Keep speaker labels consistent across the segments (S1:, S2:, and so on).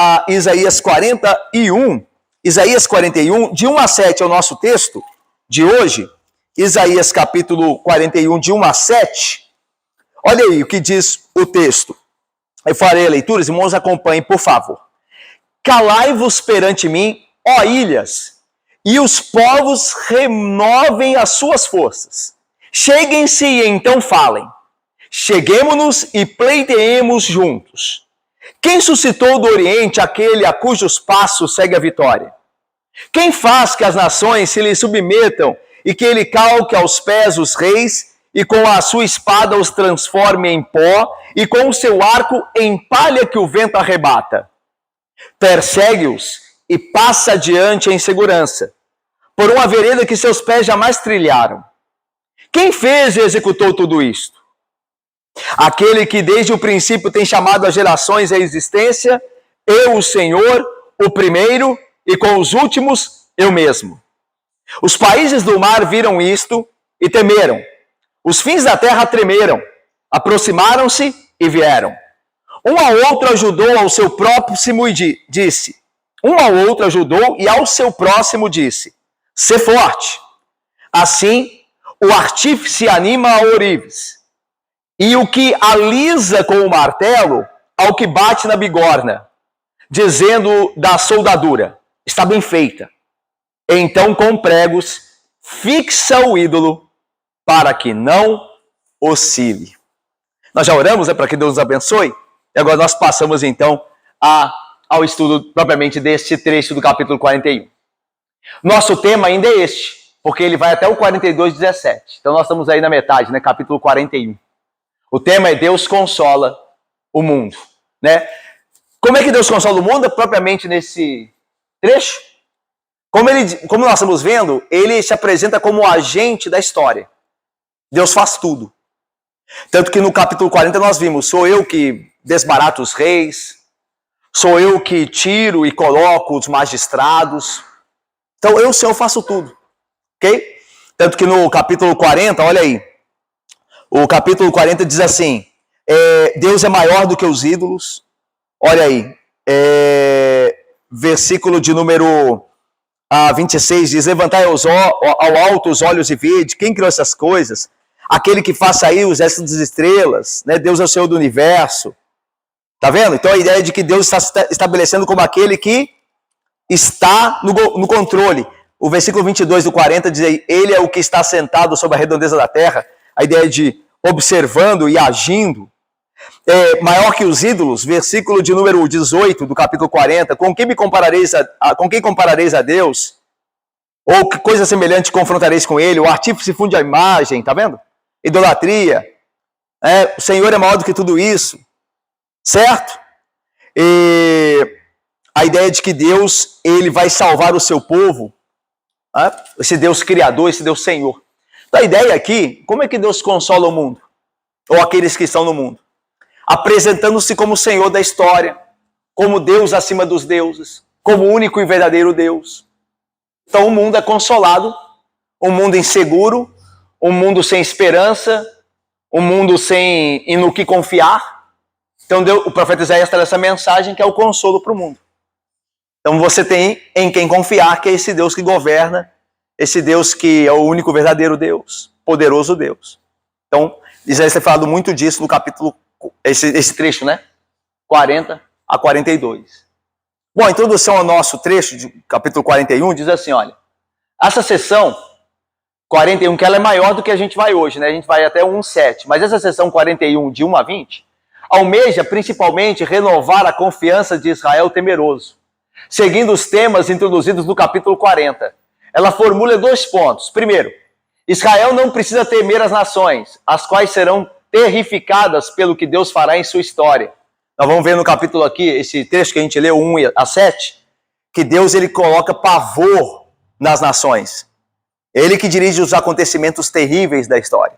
S1: a Isaías 41, de 1 a 7 é o nosso texto de hoje. Isaías capítulo 41, de 1 a 7. Olha aí o que diz o texto. Eu farei a leitura, os irmãos acompanhem, por favor. Calai-vos perante mim, ó ilhas, e os povos renovem as suas forças. Cheguem-se e então falem. Cheguemo-nos e pleiteemos juntos. Quem suscitou do Oriente aquele a cujos passos segue a vitória? Quem faz que as nações se lhe submetam e que ele calque aos pés os reis e com a sua espada os transforme em pó e com o seu arco em palha que o vento arrebata? Persegue-os e passa adiante em segurança, por uma vereda que seus pés jamais trilharam. Quem fez e executou tudo isto? Aquele que desde o princípio tem chamado as gerações à existência, eu, o Senhor, o primeiro, e com os últimos, eu mesmo. Os países do mar viram isto e temeram. Os fins da terra tremeram, aproximaram-se e vieram. Um ao outro ajudou ao seu próximo e disse. Um ao outro ajudou e ao seu próximo disse: sê forte. Assim, o artífice anima a ourives, e o que alisa com o martelo ao que bate na bigorna, dizendo da soldadura: está bem feita. Então, com pregos, fixa o ídolo para que não oscile. Nós já oramos, para que Deus nos abençoe? E agora nós passamos, então, ao estudo propriamente deste trecho do capítulo 41. Nosso tema ainda é este, porque ele vai até o 42, 17. Então nós estamos aí na metade, né? Capítulo 41. O tema é Deus consola o mundo, né? Como é que Deus consola o mundo? Propriamente nesse trecho. Como nós estamos vendo, ele se apresenta como o agente da história. Deus faz tudo. Tanto que no capítulo 40 nós vimos, sou eu que desbarato os reis, sou eu que tiro e coloco os magistrados. Então eu, Senhor, faço tudo. Ok? Tanto que no capítulo 40, olha aí, o capítulo 40 diz assim, Deus é maior do que os ídolos. Olha aí, versículo de número 26 diz, levantai ao alto os olhos e vede, quem criou essas coisas? Aquele que faz sair os restos das estrelas, né? Deus é o Senhor do universo. Tá vendo? Então a ideia de que Deus está se estabelecendo como aquele que está no controle. O versículo 22 do 40 diz aí, ele é o que está sentado sobre a redondeza da terra. A ideia de observando e agindo. Maior que os ídolos, versículo de número 18 do capítulo 40, com quem comparareis a Deus? Ou que coisa semelhante confrontareis com ele? O artífice funde a imagem, tá vendo? Idolatria. O Senhor é maior do que tudo isso. Certo? E a ideia de que Deus, ele vai salvar o seu povo, esse Deus criador, esse Deus Senhor. Então a ideia aqui, como é que Deus consola o mundo? Ou aqueles que estão no mundo? Apresentando-se como Senhor da história, como Deus acima dos deuses, como único e verdadeiro Deus. Então o mundo é consolado, um mundo inseguro, um mundo sem esperança, um mundo sem no que confiar. Então o profeta Isaías traz essa mensagem que é o consolo para o mundo. Então você tem em quem confiar, que é esse Deus que governa, esse Deus que é o único verdadeiro Deus, poderoso Deus. Então Isaías tem falado muito disso no capítulo, esse trecho, né? 40 a 42. Bom, a introdução ao nosso trecho, de capítulo 41, diz assim, olha, essa sessão 41, que ela é maior do que a gente vai hoje, né? A gente vai até 1:7, mas essa sessão 41, de 1 a 20, almeja principalmente renovar a confiança de Israel temeroso, seguindo os temas introduzidos no capítulo 40. Ela formula 2 pontos. Primeiro, Israel não precisa temer as nações, as quais serão terrificadas pelo que Deus fará em sua história. Nós vamos ver no capítulo aqui, esse trecho que a gente leu, 1 a 7, que Deus ele coloca pavor nas nações. Ele que dirige os acontecimentos terríveis da história.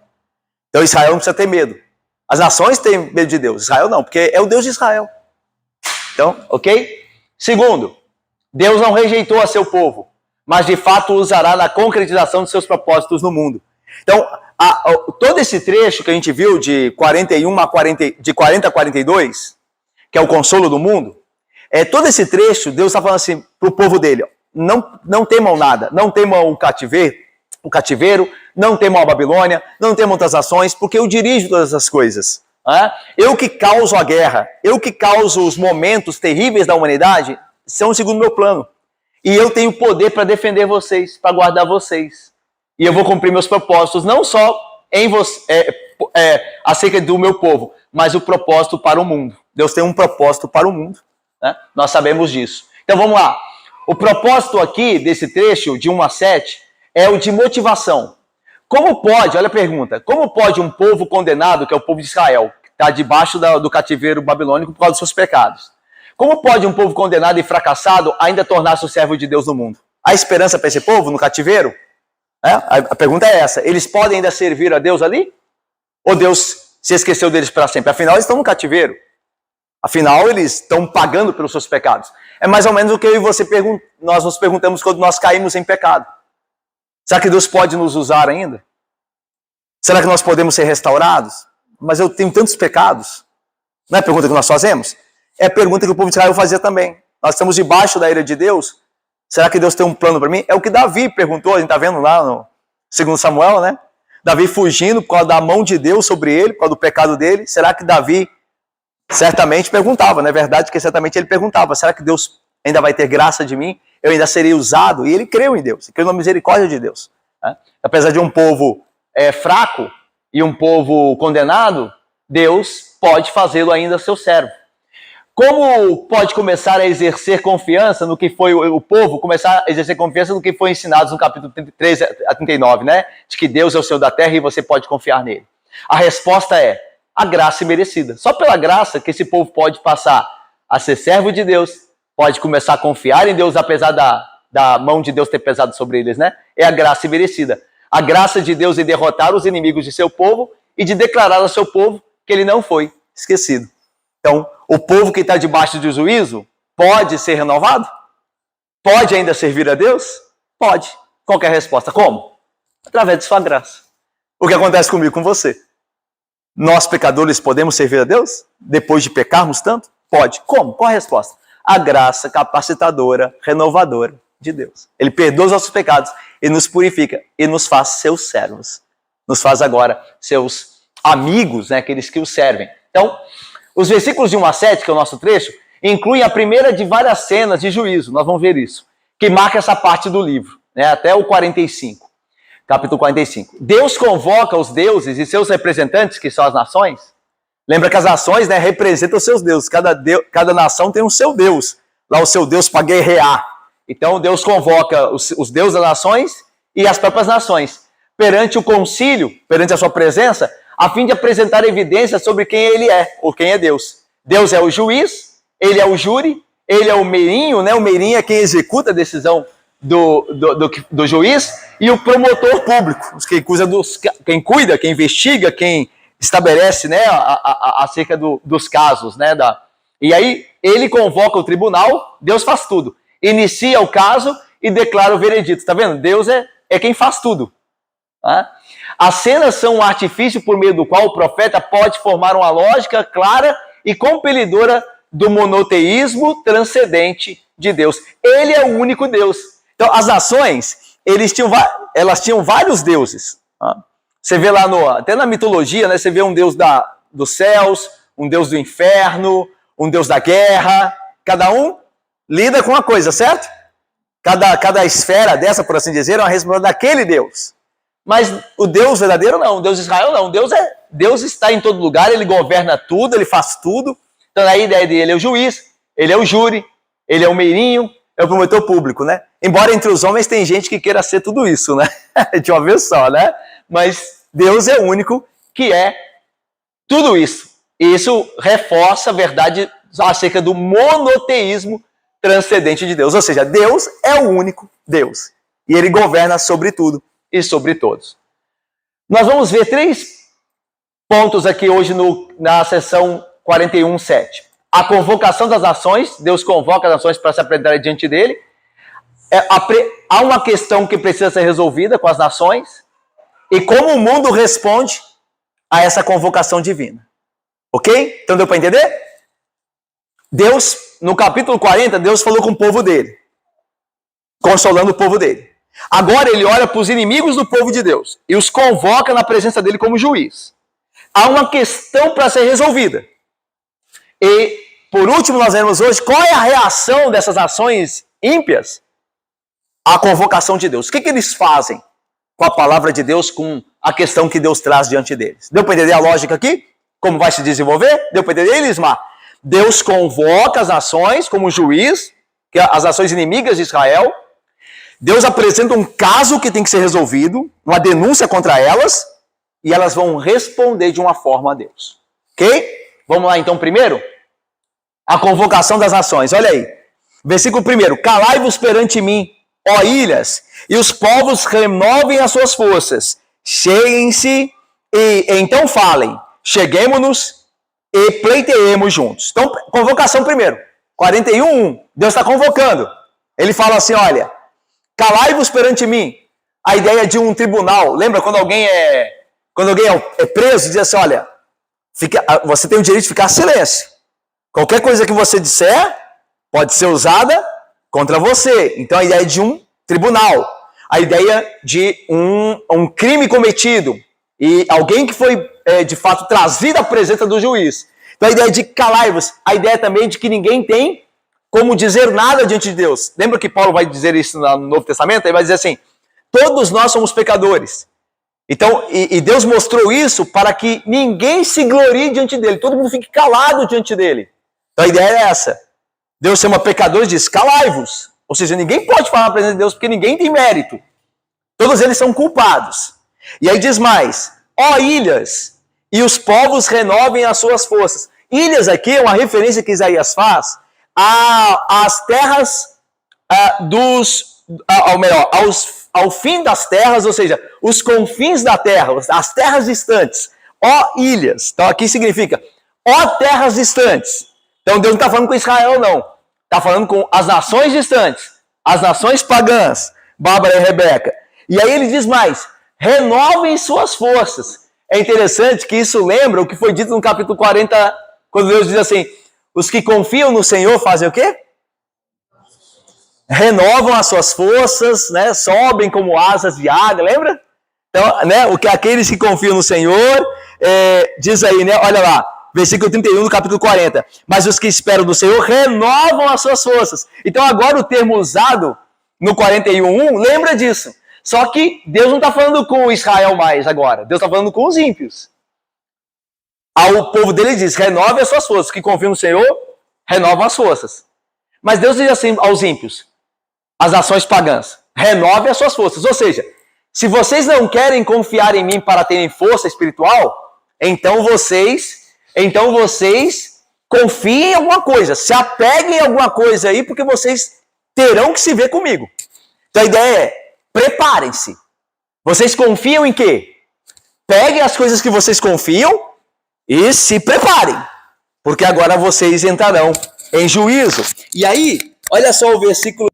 S1: Então Israel não precisa ter medo. As nações têm medo de Deus, Israel não, porque é o Deus de Israel. Então, ok? Segundo, Deus não rejeitou a seu povo, mas de fato usará na concretização de seus propósitos no mundo. Então, todo esse trecho que a gente viu de 40 a 42, que é o consolo do mundo, Todo esse trecho, Deus está falando assim para o povo dele, ó, não temam nada, não temam o cativeiro, não temam a Babilônia, não temam outras nações, porque eu dirijo todas as coisas. Eu que causo a guerra, eu que causo os momentos terríveis da humanidade, são segundo o meu plano. E eu tenho poder para defender vocês, para guardar vocês. E eu vou cumprir meus propósitos, não só em acerca do meu povo, mas o propósito para o mundo. Deus tem um propósito para o mundo, né? Nós sabemos disso. Então vamos lá. O propósito aqui desse trecho, de 1 a 7, é o de motivação. Como pode, olha a pergunta, como pode um povo condenado, que é o povo de Israel, que está debaixo do cativeiro babilônico por causa dos seus pecados, como pode um povo condenado e fracassado ainda tornar-se o servo de Deus no mundo? Há esperança para esse povo no cativeiro? A pergunta é essa, eles podem ainda servir a Deus ali? Ou Deus se esqueceu deles para sempre? Afinal, eles estão no cativeiro. Afinal, eles estão pagando pelos seus pecados. É mais ou menos o que eu e você nós nos perguntamos quando nós caímos em pecado. Será que Deus pode nos usar ainda? Será que nós podemos ser restaurados? Mas eu tenho tantos pecados. Não é a pergunta que nós fazemos? É a pergunta que o povo de Israel fazia também. Nós estamos debaixo da ira de Deus. Será que Deus tem um plano para mim? É o que Davi perguntou, a gente está vendo lá no 2 Samuel, né? Davi fugindo por causa da mão de Deus sobre ele, por causa do pecado dele. Será que Davi certamente perguntava, não é verdade que certamente ele perguntava, será que Deus ainda vai ter graça de mim? Eu ainda serei usado? E ele creu em Deus, creu na misericórdia de Deus. Né? Apesar de um povo fraco e um povo condenado, Deus pode fazê-lo ainda seu servo. Como pode começar a exercer confiança no que foi o povo, começar a exercer confiança no que foi ensinado no capítulo 33 a 39, né? De que Deus é o Senhor da terra e você pode confiar nele. A resposta é a graça imerecida. Só pela graça que esse povo pode passar a ser servo de Deus, pode começar a confiar em Deus, apesar da mão de Deus ter pesado sobre eles, né? É a graça imerecida. A graça de Deus em derrotar os inimigos de seu povo e de declarar ao seu povo que ele não foi esquecido. Então, o povo que está debaixo de juízo pode ser renovado? Pode ainda servir a Deus? Pode. Qual que é a resposta? Como? Através de sua graça. O que acontece comigo e com você? Nós, pecadores, podemos servir a Deus? Depois de pecarmos tanto? Pode. Como? Qual a resposta? A graça capacitadora, renovadora de Deus. Ele perdoa os nossos pecados, ele nos purifica e nos faz seus servos. Nos faz agora seus amigos, né, aqueles que o servem. Então, os versículos de 1 a 7, que é o nosso trecho, incluem a primeira de várias cenas de juízo, nós vamos ver isso, que marca essa parte do livro, né, até o 45, capítulo 45. Deus convoca os deuses e seus representantes, que são as nações. Lembra que as nações, né, representam os seus deuses, cada nação tem um seu deus, lá o seu deus para guerrear. Então Deus convoca os deuses das nações e as próprias nações perante o concílio, perante a sua presença, a fim de apresentar evidências sobre quem ele é, ou quem é Deus. Deus é o juiz, ele é o júri, ele é o meirinho, né? O meirinho é quem executa a decisão do juiz, e o promotor público, quem cuida, quem investiga, quem estabelece, né, acerca dos casos. Né, e aí ele convoca o tribunal, Deus faz tudo. Inicia o caso e declara o veredito. Está vendo? Deus é quem faz tudo. Tá? As cenas são um artifício por meio do qual o profeta pode formar uma lógica clara e compelidora do monoteísmo transcendente de Deus. Ele é o único Deus. Então, as nações, elas tinham vários deuses. Tá? Você vê lá, até na mitologia, né, você vê um deus dos céus, um deus do inferno, um deus da guerra. Cada um lida com uma coisa, certo? Cada esfera dessa, por assim dizer, é uma responsabilidade daquele Deus. Mas o Deus verdadeiro não, o Deus de Israel não. Deus está em todo lugar, ele governa tudo, ele faz tudo. Então a ideia dele é o juiz, ele é o júri, ele é o meirinho, é o promotor público, né? Embora entre os homens tem gente que queira ser tudo isso, né? De uma vez só, né? Mas Deus é o único que é tudo isso. E isso reforça a verdade acerca do monoteísmo transcendente de Deus. Ou seja, Deus é o único Deus. E ele governa sobre tudo e sobre todos. Nós vamos ver 3 pontos aqui hoje na sessão 41:7. A convocação das nações, Deus convoca as nações para se apresentar diante dele. Há uma questão que precisa ser resolvida com as nações e como o mundo responde a essa convocação divina. Ok? Então deu para entender? Deus no capítulo 40, Deus falou com o povo dele, consolando o povo dele. Agora ele olha para os inimigos do povo de Deus e os convoca na presença dele como juiz. Há uma questão para ser resolvida. E, por último, nós vemos hoje qual é a reação dessas ações ímpias à convocação de Deus. O que eles fazem com a palavra de Deus, com a questão que Deus traz diante deles? Deu para entender a lógica aqui? Como vai se desenvolver? Deu para entender, Elismar? Deus convoca as nações como juiz, que é as nações inimigas de Israel. Deus apresenta um caso que tem que ser resolvido, uma denúncia contra elas, e elas vão responder de uma forma a Deus. Ok? Vamos lá então primeiro? A convocação das nações. Olha aí. Versículo 1. Calai-vos perante mim, ó ilhas, e os povos renovem as suas forças. Cheguem-se e então falem. Cheguemo-nos e pleiteemos juntos. Então, convocação primeiro. 41, Deus está convocando. Ele fala assim, olha, calai-vos perante mim. A ideia de um tribunal. Lembra quando alguém é preso, diz assim, olha, você tem o direito de ficar em silêncio. Qualquer coisa que você disser pode ser usada contra você. Então, a ideia de um tribunal. A ideia de um crime cometido. E alguém que foi, de fato, trazido à presença do juiz. Então, a ideia de calai-vos. A ideia também de que ninguém tem como dizer nada diante de Deus. Lembra que Paulo vai dizer isso no Novo Testamento? Ele vai dizer assim, todos nós somos pecadores. Então, e Deus mostrou isso para que ninguém se glorie diante dele. Todo mundo fique calado diante dele. Então, a ideia é essa. Deus chama pecadores e diz, calai-vos. Ou seja, ninguém pode falar na presença de Deus porque ninguém tem mérito. Todos eles são culpados. E aí diz mais, ó ilhas, e os povos renovem as suas forças. Ilhas aqui é uma referência que Isaías faz às terras ao fim das terras, ou seja, os confins da terra, as terras distantes. Ó ilhas. Então aqui significa, ó terras distantes. Então Deus não está falando com Israel, não. Está falando com as nações distantes, as nações pagãs, Bárbara e Rebeca. E aí ele diz mais, renovem suas forças. É interessante que isso lembra o que foi dito no capítulo 40, quando Deus diz assim, os que confiam no Senhor fazem o quê? Renovam as suas forças, né? Sobem como asas de águia, lembra? Então, né? O que aqueles que confiam no Senhor, diz aí, né? Olha lá, versículo 31 do capítulo 40. Mas os que esperam do Senhor renovam as suas forças. Então agora o termo usado no 41, lembra disso. Só que Deus não está falando com Israel mais agora. Deus está falando com os ímpios. Ao povo dele diz, renove as suas forças. Os que confiam no Senhor, renovam as forças. Mas Deus diz assim aos ímpios, as nações pagãs, renove as suas forças. Ou seja, se vocês não querem confiar em mim para terem força espiritual, então vocês confiem em alguma coisa, se apeguem a alguma coisa aí, porque vocês terão que se ver comigo. Então a ideia é, preparem-se. Vocês confiam em quê? Peguem as coisas que vocês confiam e se preparem, porque agora vocês entrarão em juízo. E aí, olha só o versículo.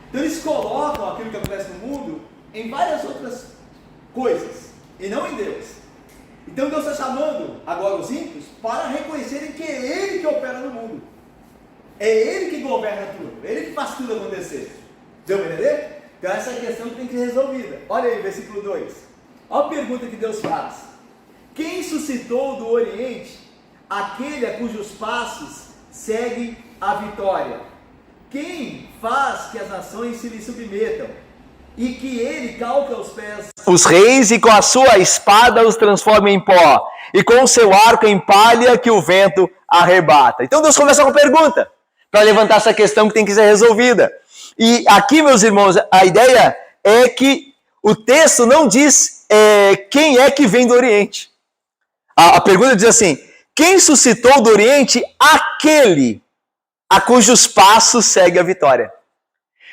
S1: Então eles colocam aquilo que acontece no mundo em várias outras coisas, e não em Deus. Então Deus está chamando agora os ímpios para reconhecerem que é Ele que opera no mundo. É Ele que governa tudo, é Ele que faz tudo acontecer. Deu para entender? Então essa é a questão que tem que ser resolvida. Olha aí, versículo 2. Olha a pergunta que Deus faz. Quem suscitou do Oriente aquele a cujos passos segue a vitória? Quem faz que as nações se lhe submetam? E que ele calque aos pés os reis e com a sua espada os transforma em pó, e com o seu arco em palha que o vento arrebata. Então Deus começa com a pergunta, para levantar essa questão que tem que ser resolvida. E aqui, meus irmãos, a ideia é que o texto não diz quem é que vem do Oriente. A pergunta diz assim: quem suscitou do Oriente aquele a cujos passos segue a vitória?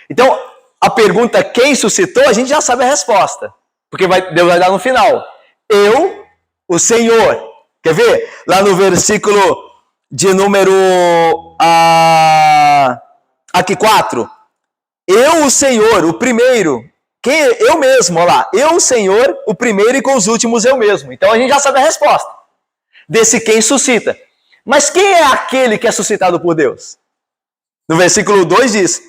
S1: Então, a pergunta quem suscitou, a gente já sabe a resposta. Porque Deus vai dar no final. Eu, o Senhor. Quer ver? Lá no versículo de número 4. Eu, o Senhor, o primeiro. Eu mesmo, olha lá. Eu, o Senhor, o primeiro, e com os últimos eu mesmo. Então a gente já sabe a resposta desse quem suscita. Mas quem é aquele que é suscitado por Deus? No versículo 2 diz: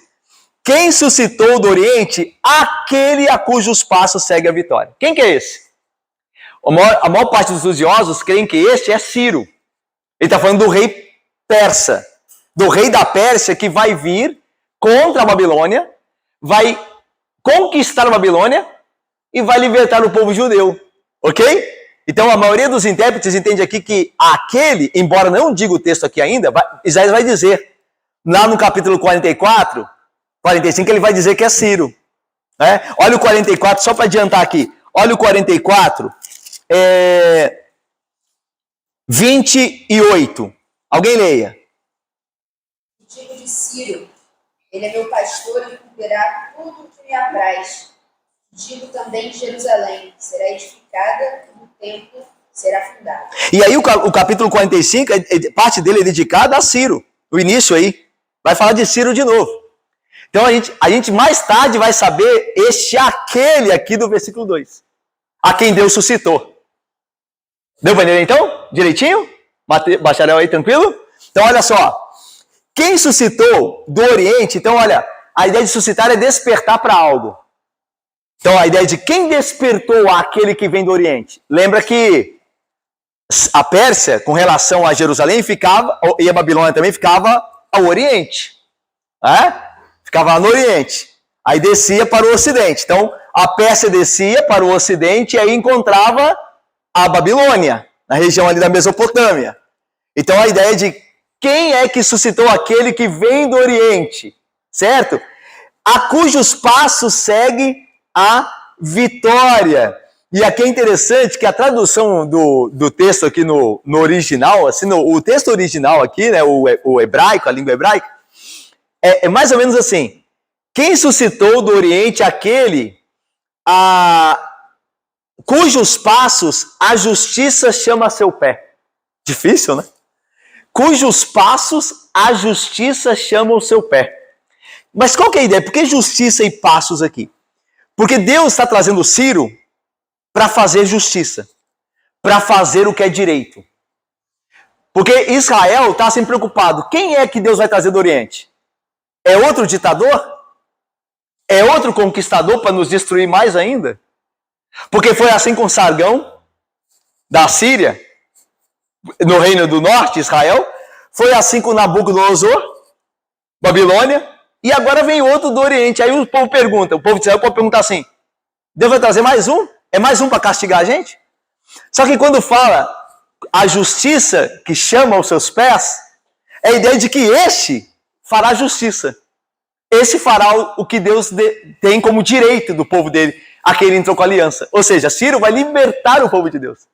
S1: quem suscitou do Oriente aquele a cujos passos segue a vitória. Quem que é esse? A maior parte dos estudiosos creem que este é Ciro. Ele está falando do rei persa, do rei da Pérsia que vai vir contra a Babilônia, vai conquistar a Babilônia e vai libertar o povo judeu. Ok? Então a maioria dos intérpretes entende aqui que aquele, embora não diga o texto aqui ainda, Isaías vai dizer, lá no capítulo 44, 45, ele vai dizer que é Ciro. Olha o 44, só para adiantar aqui. Olha o 44, 28. Alguém leia.
S2: Digo de Ciro, ele é meu pastor e cuidará tudo o que me apraz. Digo também de Jerusalém, será edificada e o templo será fundado.
S1: E aí o capítulo 45, parte dele é dedicada a Ciro. O início aí. Vai falar de Ciro de novo. Então a gente mais tarde vai saber aquele aqui do versículo 2. A quem Deus suscitou. Deu para entender então? Direitinho? Bacharel aí, tranquilo? Então olha só. Quem suscitou do Oriente, então olha, a ideia de suscitar é despertar para algo. Então a ideia de quem despertou aquele que vem do Oriente. Lembra que a Pérsia, com relação a Jerusalém, ficava, e a Babilônia também ficava ao Oriente. Ficava lá no Oriente. Aí descia para o Ocidente. Então a Pérsia descia para o Ocidente e aí encontrava a Babilônia, na região ali da Mesopotâmia. Então a ideia de quem é que suscitou aquele que vem do Oriente, certo? A cujos passos segue a vitória. E aqui é interessante que a tradução do texto aqui no original, assim, o texto original aqui, né, o hebraico, a língua hebraica, é mais ou menos assim: quem suscitou do Oriente aquele cujos passos a justiça chama a seu pé. Difícil, né? Cujos passos a justiça chama o seu pé. Mas qual que é a ideia? Por que justiça e passos aqui? Porque Deus está trazendo Ciro para fazer justiça, para fazer o que é direito. Porque Israel está sempre preocupado. Quem é que Deus vai trazer do Oriente? É outro ditador? É outro conquistador para nos destruir mais ainda? Porque foi assim com Sargão, da Síria, no reino do norte, Israel. Foi assim com Nabucodonosor, Babilônia. E agora vem outro do Oriente. Aí o povo pergunta, o povo de Israel pode perguntar assim: Deus vai trazer mais um? É mais um para castigar a gente? Só que quando fala a justiça que chama aos seus pés, é a ideia de que este fará justiça. Esse fará o que Deus tem como direito do povo dele, a quem ele entrou com a aliança. Ou seja, Ciro vai libertar o povo de Deus.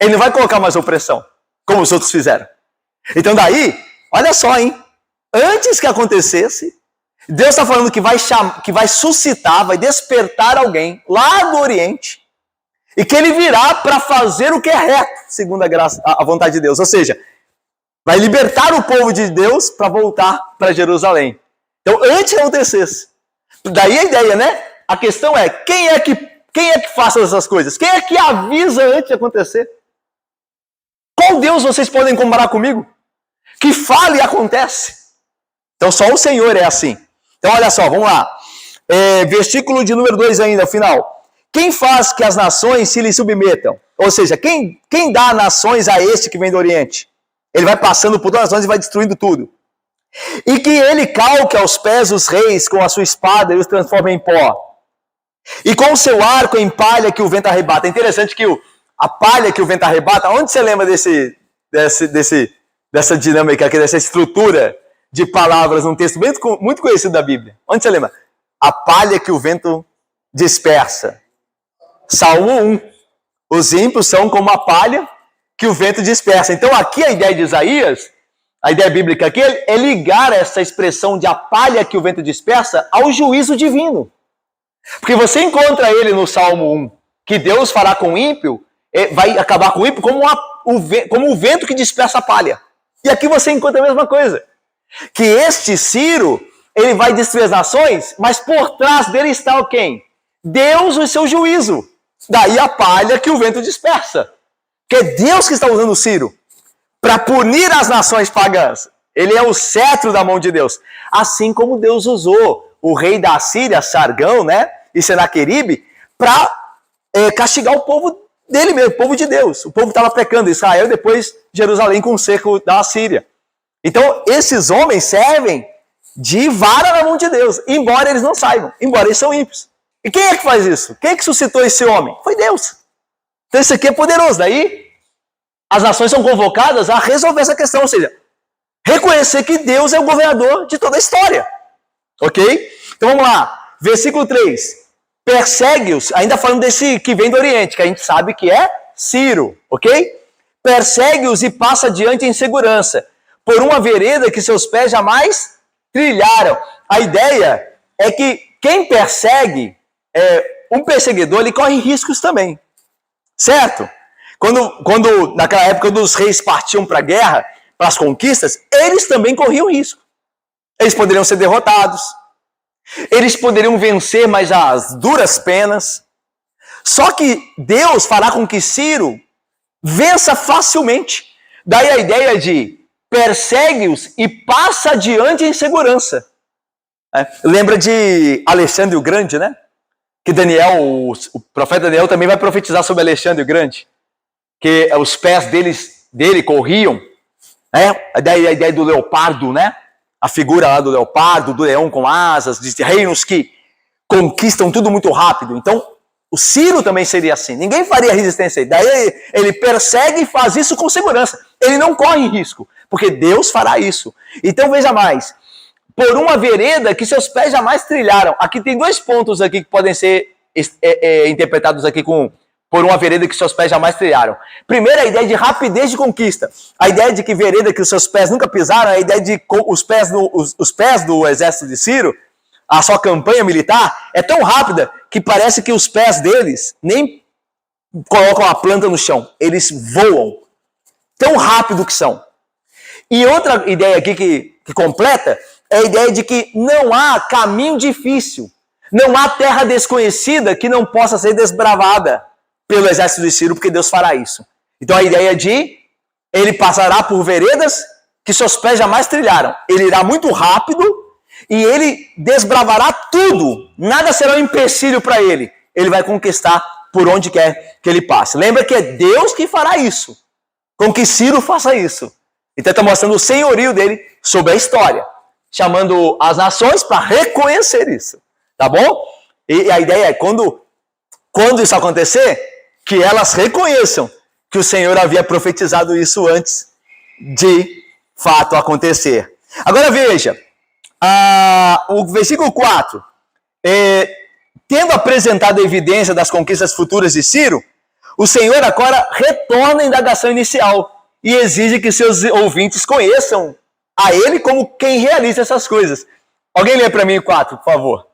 S1: Ele não vai colocar mais opressão, como os outros fizeram. Então daí, olha só, hein? Antes que acontecesse, Deus está falando que vai suscitar, vai despertar alguém lá do Oriente, e que ele virá para fazer o que é reto, segundo a vontade de Deus. Ou seja, vai libertar o povo de Deus para voltar para Jerusalém. Então, antes que acontecesse. Daí a ideia, né? A questão é, quem é que faz essas coisas? Quem é que avisa antes de acontecer? Qual Deus vocês podem comparar comigo? Que fala e acontece. Então, só o Senhor é assim. Então, olha só, vamos lá. Versículo de número 2 ainda, final. Quem faz que as nações se lhe submetam? Ou seja, quem dá nações a este que vem do Oriente? Ele vai passando por todas as nações e vai destruindo tudo. E que ele calque aos pés os reis com a sua espada e os transforma em pó. E com o seu arco em palha que o vento arrebata. É interessante que a palha que o vento arrebata, onde você lembra dessa dinâmica aqui, dessa estrutura de palavras, num texto muito conhecido da Bíblia? Onde você lembra? A palha que o vento dispersa. Salmo 1. Os ímpios são como a palha que o vento dispersa. Então aqui a ideia de Isaías, a ideia bíblica aqui, é ligar essa expressão de a palha que o vento dispersa ao juízo divino. Porque você encontra ele no Salmo 1, que Deus fará com o ímpio, vai acabar com o ímpio como o vento que dispersa a palha. E aqui você encontra a mesma coisa. Que este Ciro, ele vai destruir as nações, mas por trás dele está quem? Deus e o seu juízo. Daí a palha que o vento dispersa. Que é Deus que está usando o Ciro para punir as nações pagãs. Ele é o cetro da mão de Deus. Assim como Deus usou o rei da Assíria, Sargão, né, e Senaqueribe, para castigar o povo dele mesmo, o povo de Deus. O povo estava pecando, Israel, depois Jerusalém com o cerco da Assíria. Então, esses homens servem de vara na mão de Deus, embora eles não saibam, embora eles são ímpios. E quem é que faz isso? Quem é que suscitou esse homem? Foi Deus. Então, isso aqui é poderoso. Daí, as nações são convocadas a resolver essa questão, ou seja, reconhecer que Deus é o governador de toda a história. Ok? Então, vamos lá. Versículo 3. Persegue-os, ainda falando desse que vem do Oriente, que a gente sabe que é Ciro, ok? Persegue-os e passa adiante em segurança, por uma vereda que seus pés jamais trilharam. A ideia é que quem persegue, um perseguidor, ele corre riscos também, certo? Quando naquela época, quando os reis partiam para a guerra, para as conquistas, eles também corriam risco. Eles poderiam ser derrotados, eles poderiam vencer, mas às duras penas. Só que Deus fará com que Ciro vença facilmente. Daí a ideia de persegue-os e passa adiante em segurança. Lembra de Alexandre o Grande, né? Que Daniel, o profeta Daniel também vai profetizar sobre Alexandre o Grande. Que os pés dele corriam. Daí a ideia do leopardo, né? A figura lá do leopardo, do leão com asas, de reinos que conquistam tudo muito rápido. Então, o Ciro também seria assim. Ninguém faria resistência. Daí ele persegue e faz isso com segurança. Ele não corre risco, porque Deus fará isso. Então, veja mais. Por uma vereda que seus pés jamais trilharam. Aqui tem 2 pontos aqui que podem ser interpretados aqui por uma vereda que seus pés jamais trilharam. Primeiro, a ideia de rapidez de conquista. A ideia de que vereda que os seus pés nunca pisaram, a ideia de os pés do exército de Ciro, a sua campanha militar, é tão rápida que parece que os pés deles nem colocam a planta no chão. Eles voam. Tão rápido que são. E outra ideia aqui que completa é a ideia de que não há caminho difícil. Não há terra desconhecida que não possa ser desbravada pelo exército de Ciro, porque Deus fará isso. Então a ideia de ele passará por veredas que seus pés jamais trilharam. Ele irá muito rápido e ele desbravará tudo. Nada será um empecilho para ele. Ele vai conquistar por onde quer que ele passe. Lembra que é Deus que fará isso. Com que Ciro faça isso. Então está mostrando o senhorio dele sobre a história. Chamando as nações para reconhecer isso. Tá bom? E a ideia é quando isso acontecer, que elas reconheçam que o Senhor havia profetizado isso antes de fato acontecer. Agora veja, o versículo 4. Tendo apresentado a evidência das conquistas futuras de Ciro, o Senhor agora retorna à indagação inicial e exige que seus ouvintes conheçam a ele como quem realiza essas coisas. Alguém lê para mim o 4, por favor.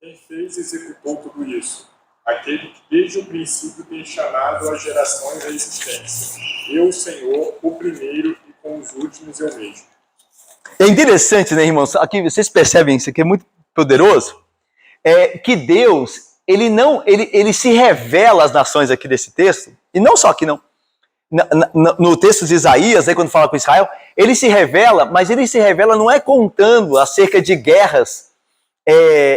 S3: Quem fez e executou tudo isso? Aquele que desde o princípio tem chamado as gerações à existência. Eu, o Senhor, o primeiro, e com os últimos eu mesmo.
S1: É interessante, né, irmãos? Aqui vocês percebem, isso aqui é muito poderoso. Que Deus, ele se revela às nações aqui desse texto, e não só aqui não. No texto de Isaías, aí quando fala com Israel, ele se revela, mas ele se revela não é contando acerca de guerras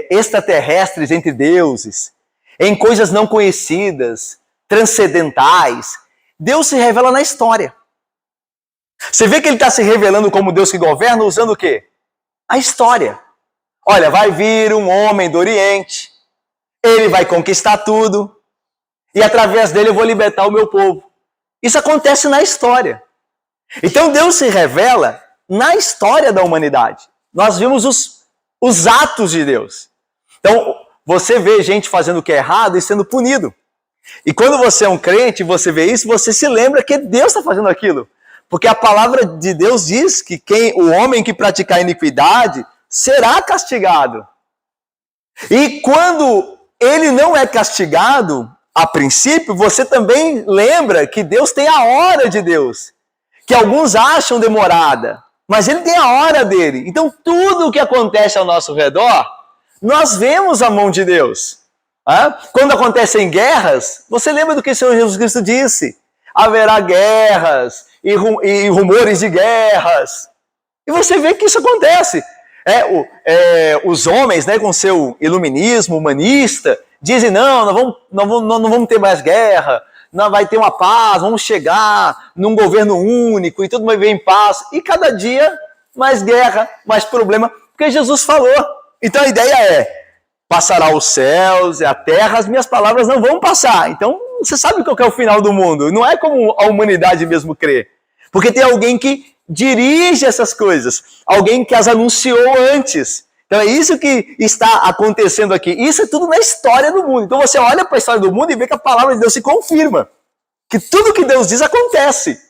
S1: extraterrestres entre deuses, em coisas não conhecidas, transcendentais. Deus se revela na história. Você vê que ele está se revelando como Deus que governa usando o quê? A história. Olha, vai vir um homem do Oriente, ele vai conquistar tudo, e através dele eu vou libertar o meu povo. Isso acontece na história. Então Deus se revela na história da humanidade. Nós vimos os atos de Deus. Então, você vê gente fazendo o que é errado e sendo punido. E quando você é um crente, você vê isso, você se lembra que Deus está fazendo aquilo. Porque a palavra de Deus diz que o homem que praticar iniquidade será castigado. E quando ele não é castigado, a princípio, você também lembra que Deus tem a hora de Deus. Que alguns acham demorada, mas ele tem a hora dele. Então, tudo o que acontece ao nosso redor, nós vemos a mão de Deus. Quando acontecem guerras, você lembra do que o Senhor Jesus Cristo disse? Haverá guerras e rumores de guerras. E você vê que isso acontece. Os homens, né, com seu iluminismo humanista, dizem, não vamos ter mais guerra, não vai ter uma paz, vamos chegar num governo único e tudo vai vir em paz. E cada dia mais guerra, mais problema, porque Jesus falou. Então a ideia é, passará os céus e a terra, as minhas palavras não vão passar. Então você sabe qual que é o final do mundo. Não é como a humanidade mesmo crê. Porque tem alguém que dirige essas coisas, alguém que as anunciou antes. Então é isso que está acontecendo aqui. Isso é tudo na história do mundo. Então você olha para a história do mundo e vê que a palavra de Deus se confirma. Que tudo que Deus diz acontece.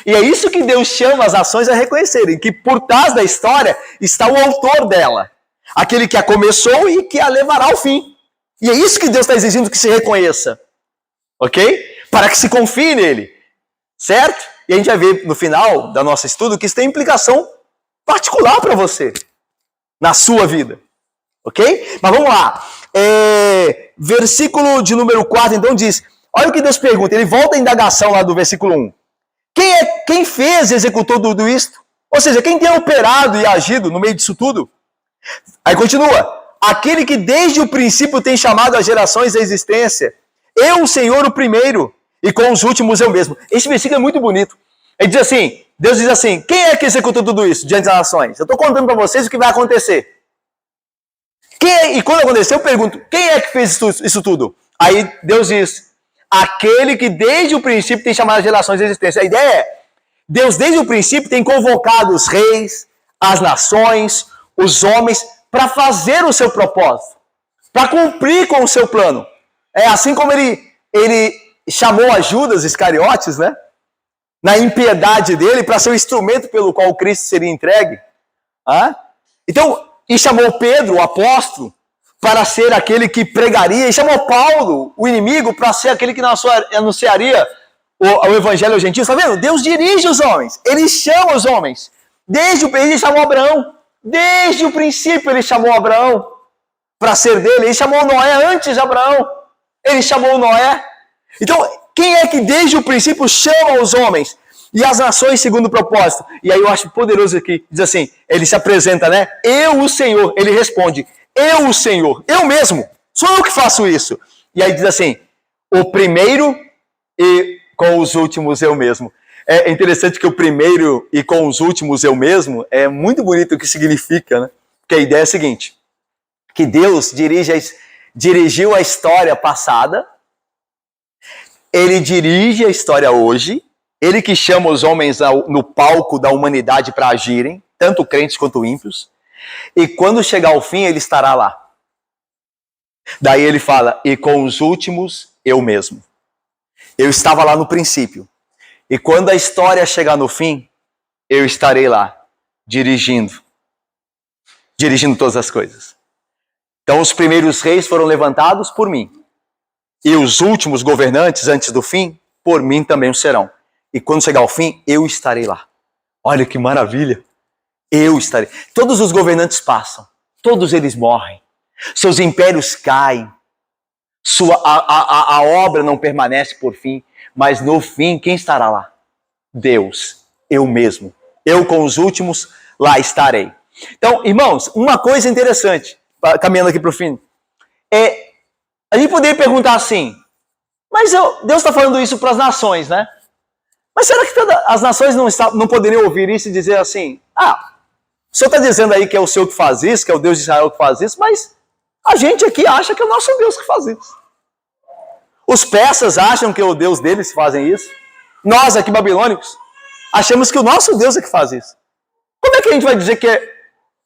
S1: E é isso que Deus chama as ações a reconhecerem. Que por trás da história está o autor dela. Aquele que a começou e que a levará ao fim. E é isso que Deus está exigindo que se reconheça. Ok? Para que se confie nele. Certo? E a gente vai ver no final do nosso estudo que isso tem implicação particular para você. Na sua vida. Ok? Mas vamos lá. Versículo de número 4, então diz, olha o que Deus pergunta, ele volta à indagação lá do versículo 1. Quem fez e executou tudo isto? Ou seja, quem tem operado e agido no meio disso tudo? Aí continua, aquele que desde o princípio tem chamado as gerações à existência, eu, o Senhor, o primeiro, e com os últimos eu mesmo. Esse versículo é muito bonito. Ele diz assim, Deus diz assim, quem é que executou tudo isso diante das nações? Eu estou contando para vocês o que vai acontecer. E quando acontecer, eu pergunto, quem é que fez isso tudo? Aí Deus diz, aquele que desde o princípio tem chamado as gerações à existência. A ideia é, Deus desde o princípio tem convocado os reis, as nações, os homens, para fazer o seu propósito, para cumprir com o seu plano. Assim como ele chamou a Judas Iscariotes, né? Na impiedade dele, para ser o instrumento pelo qual Cristo seria entregue. Então, e chamou Pedro, o apóstolo, para ser aquele que pregaria, e chamou Paulo, o inimigo, para ser aquele que anunciaria o evangelho aos gentios. Está vendo? Deus dirige os homens, ele chama os homens. Desde o princípio, ele chamou Abraão. Desde o princípio, ele chamou Abraão para ser dele. Ele chamou Noé antes de Abraão. Ele chamou Noé. Então, quem é que desde o princípio chama os homens e as nações segundo o propósito? E aí eu acho poderoso aqui, diz assim, ele se apresenta, né? Eu, o Senhor. Ele responde, eu, o Senhor. Eu mesmo. Sou eu que faço isso. E aí diz assim, o primeiro e com os últimos eu mesmo. É interessante que o primeiro e com os últimos eu mesmo é muito bonito o que significa, né? Porque a ideia é a seguinte, que Deus dirigiu a história passada, ele dirige a história hoje, ele que chama os homens no palco da humanidade para agirem, tanto crentes quanto ímpios, e quando chegar ao fim ele estará lá. Daí ele fala, e com os últimos eu mesmo. Eu estava lá no princípio. E quando a história chegar no fim, eu estarei lá, dirigindo todas as coisas. Então os primeiros reis foram levantados por mim. E os últimos governantes, antes do fim, por mim também o serão. E quando chegar ao fim, eu estarei lá. Olha que maravilha. Eu estarei. Todos os governantes passam. Todos eles morrem. Seus impérios caem. A obra não permanece por fim. Mas no fim, quem estará lá? Deus, eu mesmo. Eu com os últimos, lá estarei. Então, irmãos, uma coisa interessante, caminhando aqui para o fim. A gente poderia perguntar assim, mas Deus está falando isso para as nações, né? Mas será que as nações não poderiam ouvir isso e dizer assim, o Senhor está dizendo aí que é o Senhor que faz isso, que é o Deus de Israel que faz isso, mas a gente aqui acha que é o nosso Deus que faz isso. Os persas acham que é o Deus deles que fazem isso. Nós aqui, babilônicos, achamos que o nosso Deus é que faz isso. Como é que a gente vai dizer que é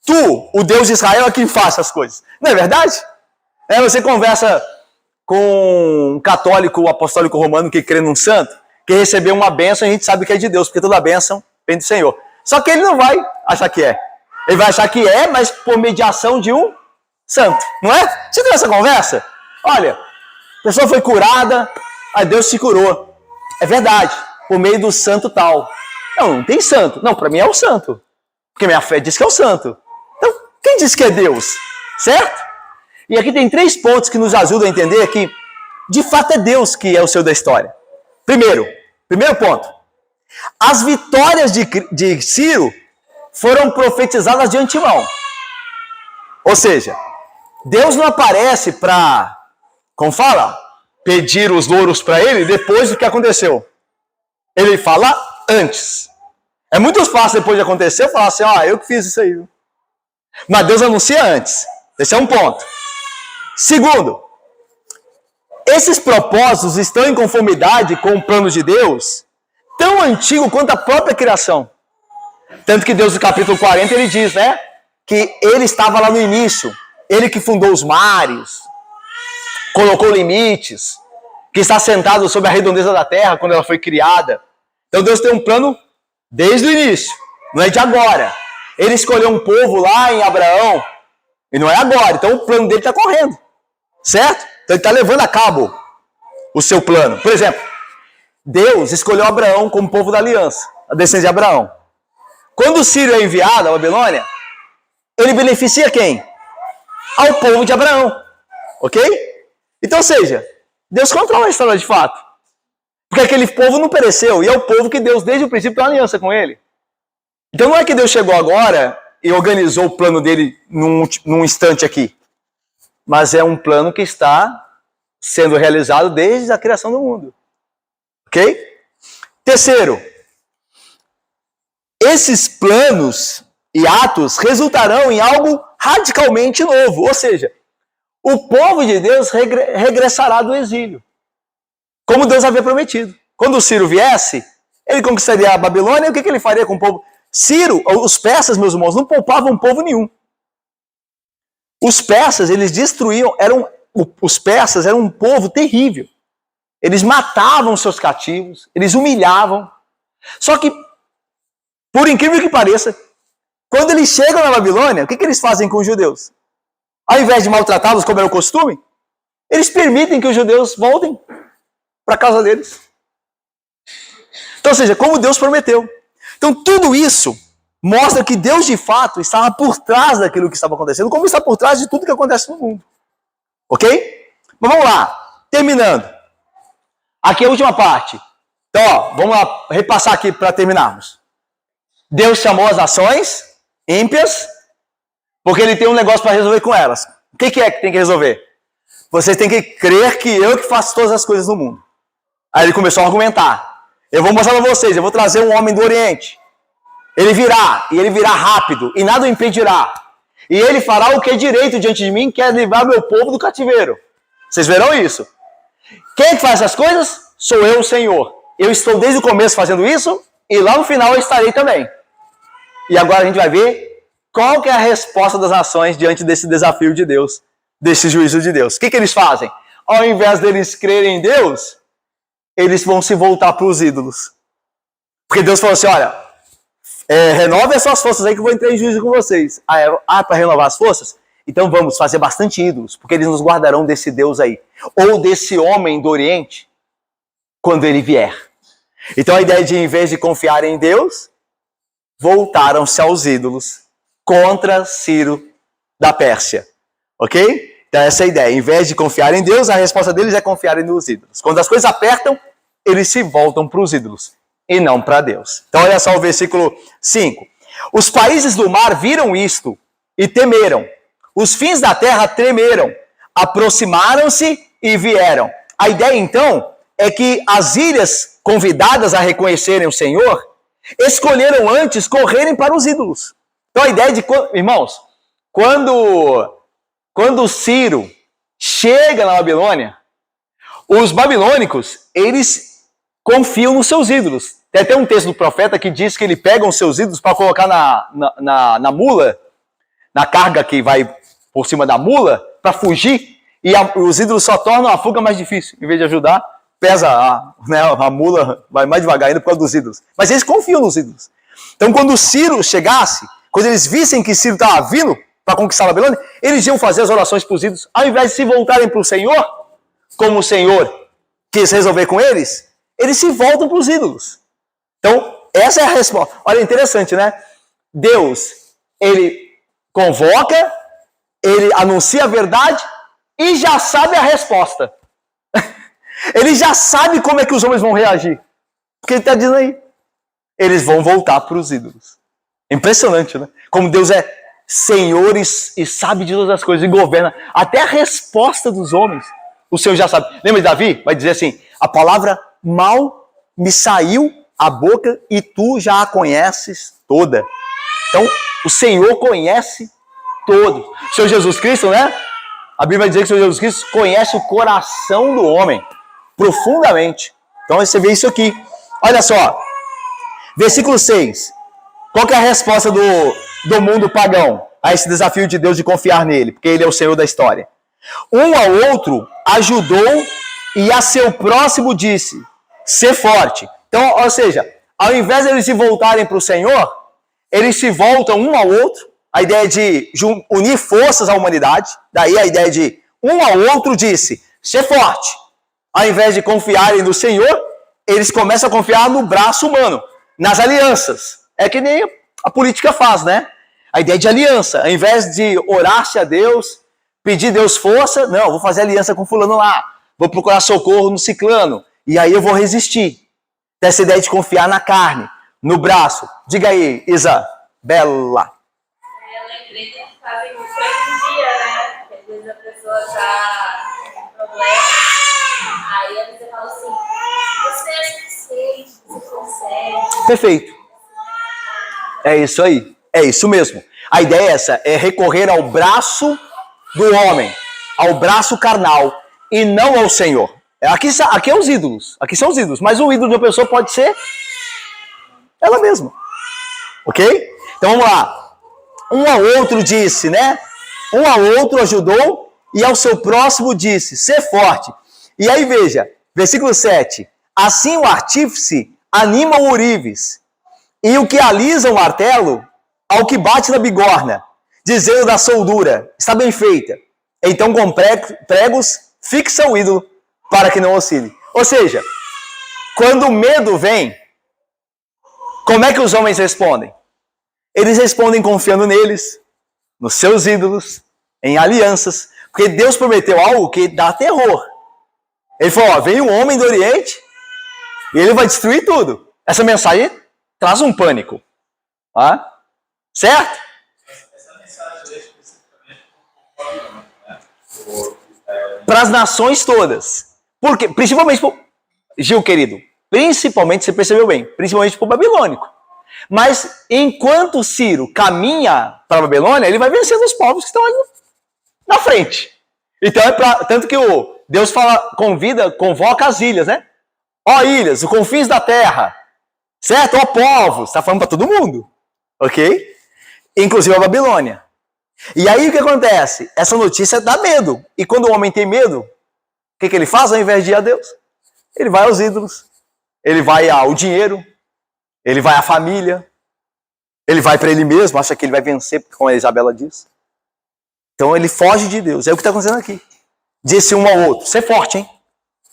S1: tu, o Deus de Israel, é quem faz as coisas? Não é verdade? Você conversa com um católico apostólico romano que crê num santo, que recebeu uma bênção e a gente sabe que é de Deus, porque toda bênção vem do Senhor. Só que ele não vai achar que é. Ele vai achar que é, mas por mediação de um santo, não é? Você tem essa conversa? Olha, a pessoa foi curada, aí Deus te curou. É verdade, por meio do santo tal. Não tem santo. Não, para mim é o santo. Porque minha fé diz que é o santo. Então, quem diz que é Deus? Certo? E aqui tem 3 pontos que nos ajudam a entender que, de fato, é Deus que é o Senhor da história. Primeiro ponto. As vitórias de Ciro foram profetizadas de antemão. Ou seja, Deus não aparece para, como fala, pedir os louros para ele depois do que aconteceu. Ele fala antes. É muito fácil depois de acontecer falar assim, eu que fiz isso aí. Mas Deus anuncia antes. Esse é um ponto. Segundo, esses propósitos estão em conformidade com o plano de Deus, tão antigo quanto a própria criação. Tanto que Deus, no capítulo 40, ele diz, né, que ele estava lá no início, ele que fundou os mares, colocou limites, que está sentado sobre a redondeza da terra quando ela foi criada. Então Deus tem um plano desde o início, não é de agora. Ele escolheu um povo lá em Abraão, e não é agora, então o plano dele está correndo, certo? Então ele está levando a cabo o seu plano. Por exemplo, Deus escolheu Abraão como povo da aliança, a descendência de Abraão. Quando o Ciro é enviado à Babilônia, ele beneficia quem? Ao povo de Abraão, ok? Então, ou seja, Deus controla a história de fato. Porque aquele povo não pereceu, e é o povo que Deus desde o princípio tem uma aliança com ele. Então não é que Deus chegou agora e organizou o plano dele num instante aqui. Mas é um plano que está sendo realizado desde a criação do mundo. Ok? Terceiro, esses planos e atos resultarão em algo radicalmente novo. Ou seja, o povo de Deus regressará do exílio, como Deus havia prometido. Quando o Ciro viesse, ele conquistaria a Babilônia, e o que ele faria com o povo? Ciro, os persas, meus irmãos, não poupavam povo nenhum. Os persas, eles destruíam, os persas eram um povo terrível. Eles matavam seus cativos, eles humilhavam. Só que, por incrível que pareça, quando eles chegam na Babilônia, o que eles fazem com os judeus? Ao invés de maltratá-los como era o costume, eles permitem que os judeus voltem para a casa deles. Então, ou seja, como Deus prometeu. Então, tudo isso mostra que Deus, de fato, estava por trás daquilo que estava acontecendo, como está por trás de tudo que acontece no mundo. Ok? Mas vamos lá. Terminando. Aqui é a última parte. Então, vamos lá repassar aqui para terminarmos. Deus chamou as nações ímpias, porque ele tem um negócio para resolver com elas. O que é que tem que resolver? Vocês têm que crer que eu que faço todas as coisas no mundo. Aí ele começou a argumentar. Eu vou mostrar para vocês, eu vou trazer um homem do Oriente. Ele virá, e ele virá rápido, e nada o impedirá. E ele fará o que é direito diante de mim, que é livrar meu povo do cativeiro. Vocês verão isso? Quem é que faz essas coisas? Sou eu, o Senhor. Eu estou desde o começo fazendo isso, e lá no final eu estarei também. E agora a gente vai ver qual que é a resposta das nações diante desse desafio de Deus, desse juízo de Deus. O que eles fazem? Ao invés deles crerem em Deus, eles vão se voltar para os ídolos. Porque Deus falou assim, olha, renove as suas forças aí que eu vou entrar em juízo com vocês. Para renovar as forças? Então vamos fazer bastante ídolos, porque eles nos guardarão desse Deus aí. Ou desse homem do Oriente, quando ele vier. Então a ideia de, em vez de confiar em Deus, voltaram-se aos ídolos contra Ciro da Pérsia. Ok? Então essa é a ideia. Em vez de confiar em Deus, a resposta deles é confiarem nos ídolos. Quando as coisas apertam, eles se voltam para os ídolos e não para Deus. Então olha só o versículo 5. Os países do mar viram isto e temeram. Os fins da terra tremeram, aproximaram-se e vieram. A ideia, então, é que as ilhas convidadas a reconhecerem o Senhor, escolheram antes correrem para os ídolos. Então a ideia de, irmãos, quando Ciro chega na Babilônia, os babilônicos, eles confiam nos seus ídolos. Tem até um texto do profeta que diz que ele pega os seus ídolos para colocar na mula, na carga que vai por cima da mula, para fugir, e os ídolos só tornam a fuga mais difícil. Em vez de ajudar, pesa a mula, vai mais devagar ainda por causa dos ídolos. Mas eles confiam nos ídolos. Então quando Ciro chegasse, quando eles vissem que Ciro estava vindo para conquistar a Babilônia, eles iam fazer as orações para os ídolos. Ao invés de se voltarem para o Senhor, como o Senhor quis resolver com eles se voltam para os ídolos. Então, essa é a resposta. Olha, interessante, né? Deus, ele convoca, ele anuncia a verdade e já sabe a resposta. Ele já sabe como é que os homens vão reagir. Porque ele está dizendo aí. Eles vão voltar para os ídolos. Impressionante, né? Como Deus é Senhor e sabe de todas as coisas e governa. Até a resposta dos homens, o Senhor já sabe. Lembra de Davi? Vai dizer assim, a palavra mal me saiu a boca e tu já a conheces toda. Então, o Senhor conhece todo. O Senhor Jesus Cristo, né? A Bíblia vai dizer que o Senhor Jesus Cristo conhece o coração do homem profundamente. Então, você vê isso aqui. Olha só. Versículo 6. Qual que é a resposta do mundo pagão a esse desafio de Deus de confiar nele? Porque ele é o Senhor da história. Um ao outro ajudou e a seu próximo disse, ser forte. Então, ou seja, ao invés de eles se voltarem para o Senhor, eles se voltam um ao outro. A ideia de unir forças à humanidade. Daí a ideia de um ao outro disse, ser forte. Ao invés de confiarem no Senhor, eles começam a confiar no braço humano, nas alianças. É que nem a política faz, né? A ideia de aliança. Ao invés de orar-se a Deus, pedir a Deus força, não, vou fazer aliança com fulano lá. Vou procurar socorro no ciclano. E aí eu vou resistir. Dessa ideia de confiar na carne, no braço. Diga aí, Isabela.
S4: Eu lembrei que fazem muito hoje em dia, né? Porque às vezes a pessoa tá com problema, aí você fala assim, você é suficiente, você consegue.
S1: Perfeito. É isso aí. É isso mesmo. A ideia é essa, é recorrer ao braço do homem, ao braço carnal, e não ao Senhor. Aqui é os ídolos. Aqui são os ídolos. Mas o ídolo de uma pessoa pode ser ela mesma. Ok? Então vamos lá. Um ao outro disse, né? Um ao outro ajudou e ao seu próximo disse, ser forte. E aí veja, versículo 7. Assim o artífice anima o ourives e o que alisa o martelo ao que bate na bigorna, dizendo da soldura, está bem feita. Então com pregos fixa o ídolo para que não oscile. Ou seja, quando o medo vem, como é que os homens respondem? Eles respondem confiando neles, nos seus ídolos, em alianças, porque Deus prometeu algo que dá terror. Ele falou, ó, vem um homem do Oriente e ele vai destruir tudo. Essa mensagem traz um pânico. Tá? Certo?
S3: Essa mensagem é especificamente
S1: para as nações todas. Porque, principalmente, Gil querido, principalmente, você percebeu bem, principalmente para o babilônico. Mas, enquanto Ciro caminha para a Babilônia, ele vai vencendo os povos que estão ali na frente. Então, tanto que Deus convoca as ilhas, né? Ó ilhas, os confins da terra, certo? Ó povos, está falando para todo mundo, ok? Inclusive a Babilônia. E aí o que acontece? Essa notícia dá medo. E quando o homem tem medo, o que ele faz ao invés de ir a Deus? Ele vai aos ídolos, ele vai ao dinheiro, ele vai à família, ele vai para ele mesmo, acha que ele vai vencer, como a Isabela diz. Então ele foge de Deus. É o que está acontecendo aqui. Disse um ao outro, ser forte, hein?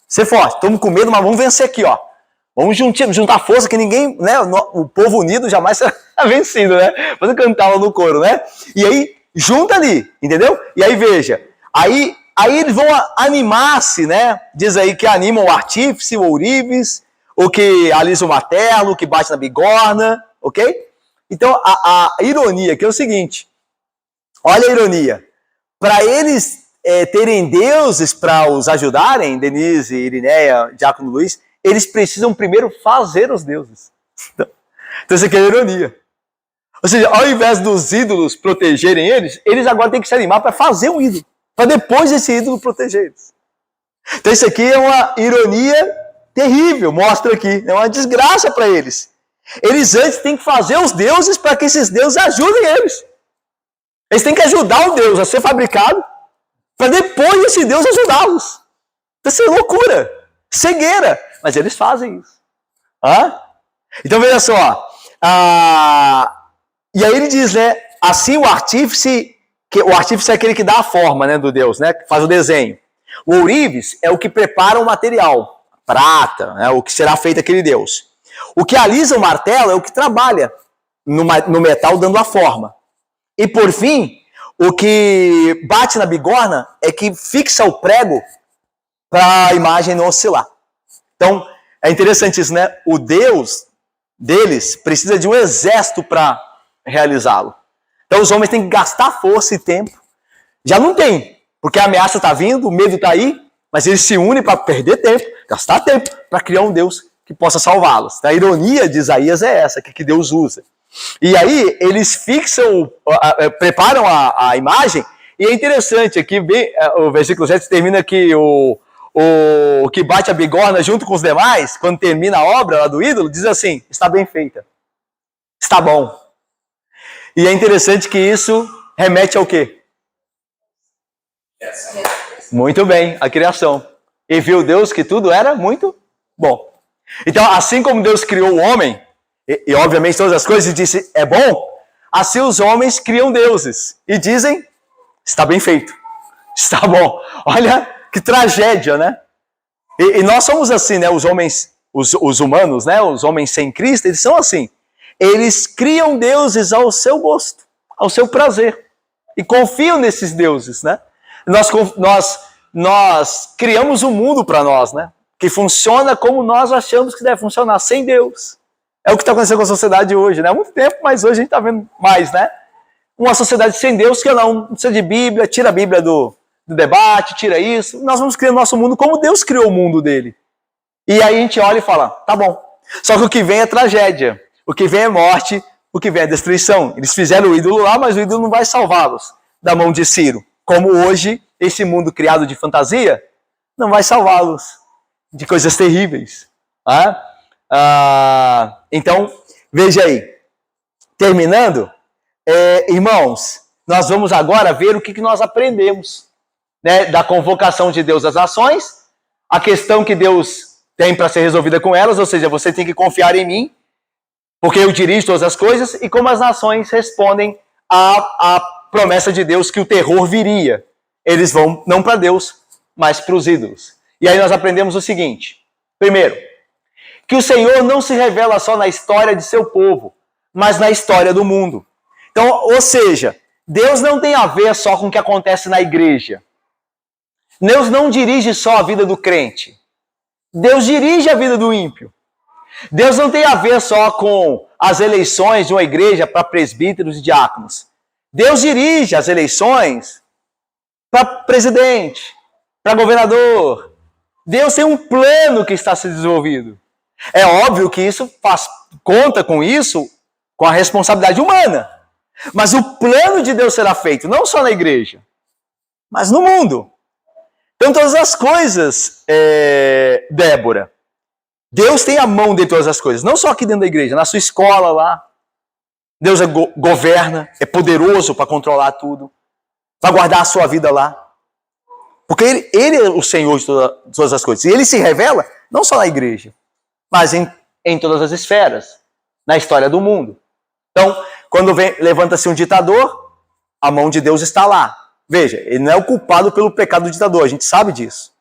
S1: Ser forte. Estamos com medo, mas vamos vencer aqui, ó. Vamos juntar força que ninguém, né? O povo unido jamais será vencido, né? Mas eu cantava no coro, né? E aí, junta ali, entendeu? E aí, veja, aí eles vão animar-se, né? Diz aí que animam o artífice, o ourives, o que alisa o martelo, o que bate na bigorna, ok? Então, a ironia aqui é o seguinte, olha a ironia. para eles terem deuses para os ajudarem, Denise, Irineia, Diácono Luiz, eles precisam primeiro fazer os deuses. Então isso aqui é ironia. Ou seja, ao invés dos ídolos protegerem eles, eles agora têm que se animar para fazer um ídolo, para depois esse ídolo proteger eles. Então isso aqui é uma ironia terrível, mostra aqui, é uma desgraça para eles. Eles antes têm que fazer os deuses para que esses deuses ajudem eles. Eles têm que ajudar o Deus a ser fabricado para depois esse Deus ajudá-los. Então isso é loucura, cegueira, mas eles fazem isso. Então veja só, e aí ele diz, né, assim o artífice é aquele que dá a forma, né, do Deus, né, que faz o desenho. O ourives é o que prepara o material, prata, né, o que será feito aquele Deus. O que alisa o martelo é o que trabalha no metal dando a forma. E por fim, o que bate na bigorna é que fixa o prego para a imagem não oscilar. Então, é interessante isso, né? O Deus deles precisa de um exército para realizá-lo. Então, os homens têm que gastar força e tempo. Já não tem, porque a ameaça está vindo, o medo está aí, mas eles se unem para perder tempo, gastar tempo para criar um Deus que possa salvá-los. A ironia de Isaías é essa, que Deus usa. E aí, eles fixam, preparam a imagem, e é interessante, aqui o versículo 7 termina que o que bate a bigorna junto com os demais, quando termina a obra lá do ídolo, diz assim, está bem feita, está bom. E é interessante que isso remete ao quê? Muito bem, a criação. E viu Deus que tudo era muito bom. Então, assim como Deus criou o homem, e obviamente todas as coisas, e disse, é bom, assim os homens criam deuses, e dizem, está bem feito, está bom. Olha que tragédia, né? E nós somos assim, né? Os homens, os humanos, né? Os homens sem Cristo, eles são assim. Eles criam deuses ao seu gosto, ao seu prazer, e confiam nesses deuses, né? Nós criamos um mundo para nós, né? Que funciona como nós achamos que deve funcionar, sem Deus. É o que está acontecendo com a sociedade hoje, né? Há muito tempo, mas hoje a gente está vendo mais, né? Uma sociedade sem Deus que não precisa de Bíblia, tira a Bíblia do debate, tira isso. Nós vamos criar o nosso mundo como Deus criou o mundo dele. E aí a gente olha e fala, tá bom. Só que o que vem é tragédia, o que vem é morte, o que vem é destruição. Eles fizeram o ídolo lá, mas o ídolo não vai salvá-los da mão de Ciro. Como hoje, esse mundo criado de fantasia não vai salvá-los de coisas terríveis. Então, veja aí. Terminando, irmãos, nós vamos agora ver o que nós aprendemos, né, da convocação de Deus às nações, a questão que Deus tem para ser resolvida com elas, ou seja, você tem que confiar em mim, porque eu dirijo todas as coisas, e como as nações respondem à promessa de Deus que o terror viria. Eles vão não para Deus, mas para os ídolos. E aí nós aprendemos o seguinte: primeiro, que o Senhor não se revela só na história de seu povo, mas na história do mundo. Então, ou seja, Deus não tem a ver só com o que acontece na igreja. Deus não dirige só a vida do crente. Deus dirige a vida do ímpio. Deus não tem a ver só com as eleições de uma igreja para presbíteros e diáconos. Deus dirige as eleições para presidente, para governador. Deus tem um plano que está sendo desenvolvido. É óbvio que isso conta com isso, com a responsabilidade humana. Mas o plano de Deus será feito não só na igreja, mas no mundo. Então todas as coisas, Débora, Deus tem a mão de todas as coisas, não só aqui dentro da igreja, na sua escola lá. Deus governa, é poderoso para controlar tudo, para guardar a sua vida lá. Porque ele é o Senhor de todas as coisas. E ele se revela não só na igreja, mas em todas as esferas, na história do mundo. Então, quando levanta-se um ditador, a mão de Deus está lá. Veja, ele não é o culpado pelo pecado do ditador, a gente sabe disso.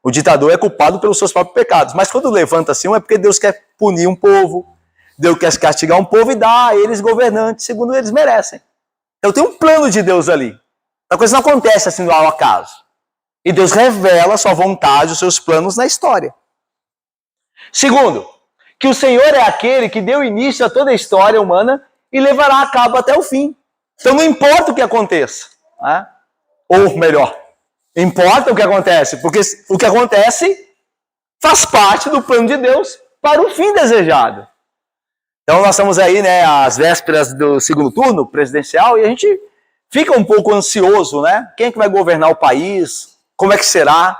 S1: O ditador é culpado pelos seus próprios pecados. Mas quando levanta-se um, é porque Deus quer punir um povo, Deus quer castigar um povo e dar a eles governantes segundo eles merecem. Então tem um plano de Deus ali. A coisa não acontece assim ao acaso. E Deus revela a sua vontade, os seus planos na história. Segundo, que o Senhor é aquele que deu início a toda a história humana e levará a cabo até o fim. Então não importa o que aconteça. Né? Ou melhor, importa o que acontece, porque o que acontece faz parte do plano de Deus para o fim desejado. Então nós estamos aí, né, às vésperas do segundo turno presidencial, e a gente fica um pouco ansioso, né? Quem é que vai governar o país? Como é que será?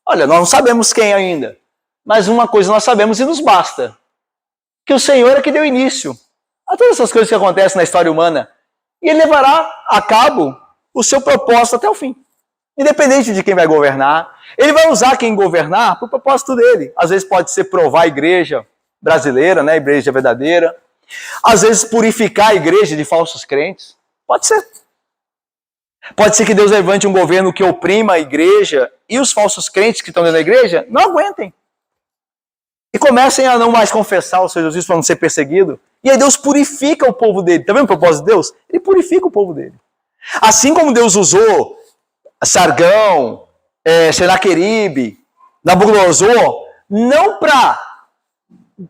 S1: Olha, nós não sabemos quem ainda, mas uma coisa nós sabemos e nos basta, que o Senhor é que deu início a todas essas coisas que acontecem na história humana, e Ele levará a cabo o seu propósito até o fim. Independente de quem vai governar, Ele vai usar quem governar para o propósito dele. Às vezes pode ser provar a igreja brasileira, né, a igreja verdadeira. Às vezes purificar a igreja de falsos crentes. Pode ser. Pode ser que Deus levante um governo que oprima a igreja e os falsos crentes que estão dentro da igreja não aguentem. E comecem a não mais confessar os seus Jesus para não ser perseguido. E aí Deus purifica o povo dele. Está vendo o propósito de Deus? Ele purifica o povo dele. Assim como Deus usou Sargão, Senaqueribe, Nabucodonosor, não para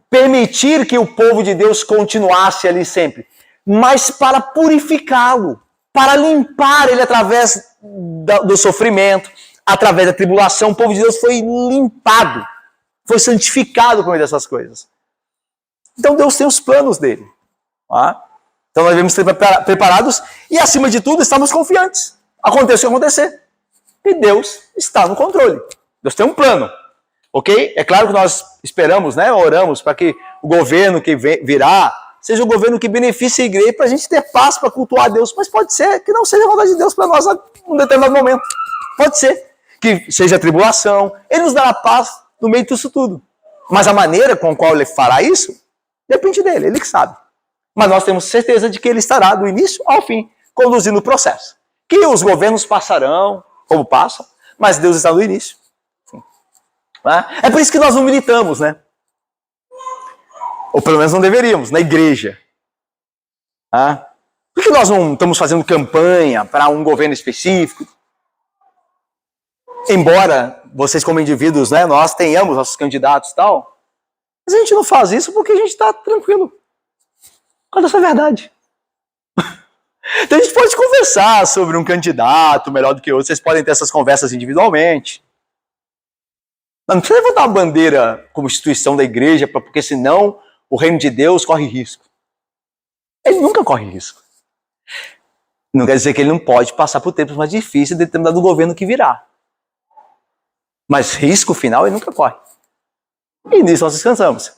S1: permitir que o povo de Deus continuasse ali sempre, mas para purificá-lo, para limpar ele através do sofrimento, através da tribulação. O povo de Deus foi limpado, foi santificado por meio dessas coisas. Então Deus tem os planos dele. Tá? Então nós devemos estar preparados e, acima de tudo, estamos confiantes. Aconteça o que acontecer. E Deus está no controle. Deus tem um plano. Ok? É claro que nós esperamos, né? Oramos para que o governo que virá seja um governo que beneficie a igreja para a gente ter paz para cultuar a Deus. Mas pode ser que não seja a vontade de Deus para nós em um determinado momento. Pode ser que seja a tribulação. Ele nos dará paz no meio disso tudo. Mas a maneira com a qual ele fará isso depende dele, ele que sabe. Mas nós temos certeza de que ele estará do início ao fim conduzindo o processo. Que os governos passarão, como passam, mas Deus está no início. É por isso que nós não militamos, né? Ou pelo menos não deveríamos, na igreja. Por que nós não estamos fazendo campanha para um governo específico? Embora vocês como indivíduos, né, nós tenhamos nossos candidatos e tal, mas a gente não faz isso porque a gente está tranquilo. Qual é essa verdade? Então a gente pode conversar sobre um candidato melhor do que outro, vocês podem ter essas conversas individualmente. Mas não precisa levantar uma bandeira como instituição da igreja, porque senão o reino de Deus corre risco. Ele nunca corre risco. Não quer dizer que ele não pode passar por tempos mais difíceis determinado do governo que virá. Mas risco final ele nunca corre. E nisso nós descansamos.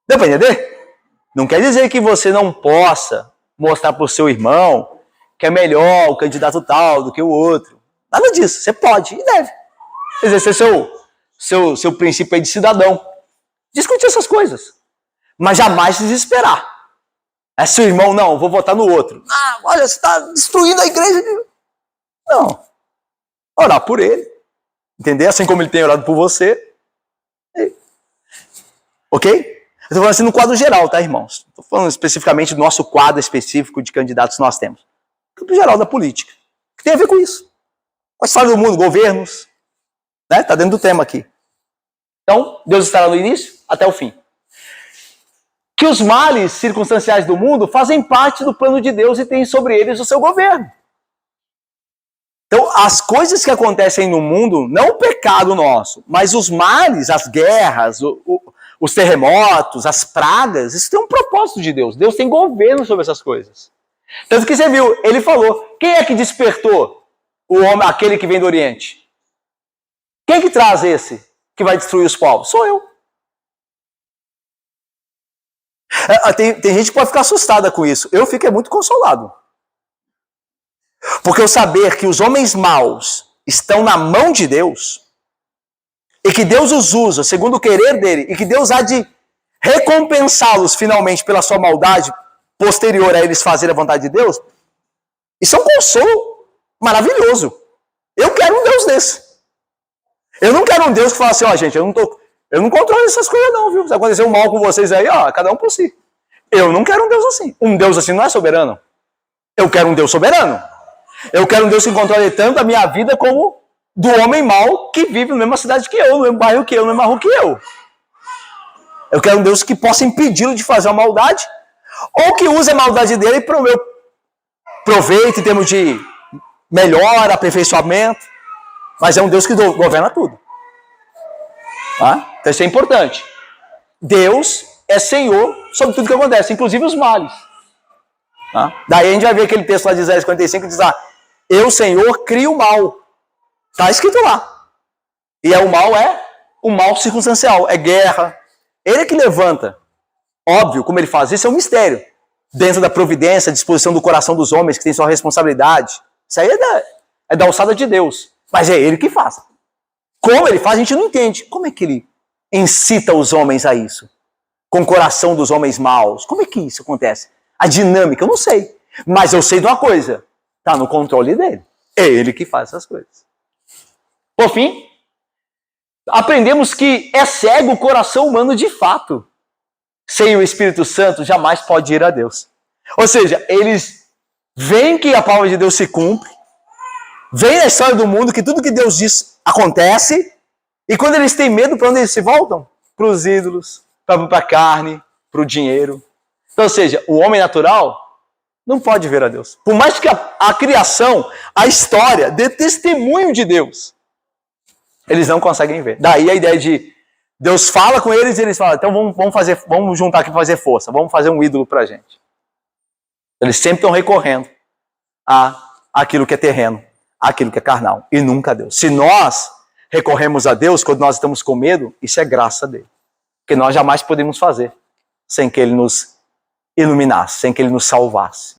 S1: Deu para entender? Não quer dizer que você não possa mostrar para o seu irmão que é melhor o candidato tal do que o outro. Nada disso. Você pode e deve exercer seu princípio aí de cidadão. Discutir essas coisas. Mas jamais se desesperar. É seu irmão, não, vou votar no outro. Olha, você está destruindo a igreja. Não. Orar por ele. Entender? Assim como ele tem orado por você. Ok? Eu estou falando assim no quadro geral, tá, irmãos? Estou falando especificamente do nosso quadro específico de candidatos que nós temos. No geral da política. O que tem a ver com isso? Com a história do mundo, governos. Né? Está dentro do tema aqui. Então, Deus estará no início até o fim. Que os males circunstanciais do mundo fazem parte do plano de Deus e tem sobre eles o seu governo. Então, as coisas que acontecem no mundo, não o pecado nosso, mas os males, as guerras, os terremotos, as pragas, isso tem um propósito de Deus. Deus tem governo sobre essas coisas. Tanto que você viu, ele falou, quem é que despertou o homem, aquele que vem do Oriente? Quem que traz esse que vai destruir os povos? Sou eu. Tem gente que pode ficar assustada com isso. Eu fiquei muito consolado. Porque eu saber que os homens maus estão na mão de Deus, e que Deus os usa segundo o querer dele, e que Deus há de recompensá-los finalmente pela sua maldade posterior a eles fazerem a vontade de Deus, isso é um consolo maravilhoso. Eu quero um Deus desse. Eu não quero um Deus que fala assim, gente, eu não controlo essas coisas não, viu? Se acontecer um mal com vocês aí, cada um por si. Eu não quero um Deus assim. Um Deus assim não é soberano. Eu quero um Deus soberano. Eu quero um Deus que controle tanto a minha vida como do homem mau que vive na mesma cidade que eu, no mesmo bairro que eu, na mesma rua que eu. Eu quero um Deus que possa impedi-lo de fazer uma maldade, ou que use a maldade dele para o meu proveito em termos de melhora, aperfeiçoamento, mas é um Deus que governa tudo. Tá? Então isso é importante. Deus é Senhor sobre tudo que acontece, inclusive os males. Tá? Daí a gente vai ver aquele texto lá de Isaías 55 que diz lá, eu, Senhor, crio o mal. Está escrito lá. E o mal circunstancial, é guerra. Ele é que levanta. Óbvio, como ele faz isso, é um mistério. Dentro da providência, disposição do coração dos homens, que tem sua responsabilidade. Isso aí é da alçada de Deus. Mas é ele que faz. Como ele faz, a gente não entende. Como é que ele incita os homens a isso? Com o coração dos homens maus. Como é que isso acontece? A dinâmica, eu não sei. Mas eu sei de uma coisa. Está no controle dele. É ele que faz essas coisas. Por fim, aprendemos que é cego o coração humano de fato. Sem o Espírito Santo, jamais pode ir a Deus. Ou seja, eles veem que a palavra de Deus se cumpre, veem na história do mundo que tudo que Deus diz acontece, e quando eles têm medo, para onde eles se voltam? Para os ídolos, para a carne, para o dinheiro. Então, ou seja, o homem natural não pode ver a Deus. Por mais que a criação, a história, dê testemunho de Deus, eles não conseguem ver. Daí a ideia de Deus fala com eles e eles falam, então vamos juntar aqui para fazer força, vamos fazer um ídolo para a gente. Eles sempre estão recorrendo àquilo que é terreno, àquilo que é carnal, e nunca a Deus. Se nós recorremos a Deus quando nós estamos com medo, isso é graça dele. Porque nós jamais podemos fazer sem que ele nos iluminasse, sem que ele nos salvasse.